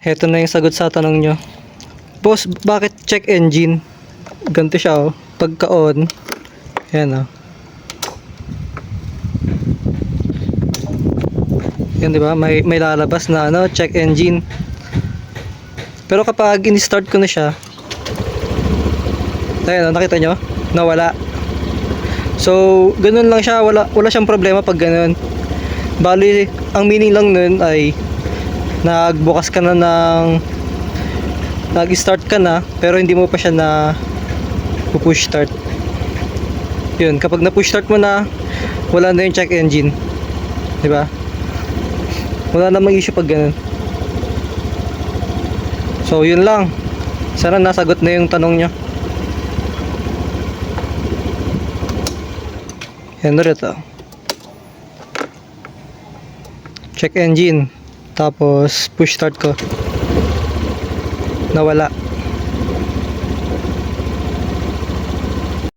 Heto na yung sagot sa tanong nyo. Boss, bakit check engine? Ganito siya, oh. Pagka on, yan, oh. Yan, di ba? May lalabas na ano, check engine. Pero kapag in-start ko na siya, ayun, oh, nakita nyo? Nawala. So, ganun lang siya. Wala siyang problema pag ganun. Bali, ang meaning lang nun ay nagbukas ka na nag-start ka na pero hindi mo pa siya na push start. Yun, kapag na-push start mo na, wala na yung check engine. 'Di ba? Wala namang issue pag ganun. So, yun lang. Sana nasagot na yung tanong nyo. Yan na rin, check engine. Tapos push start ko. Nawala.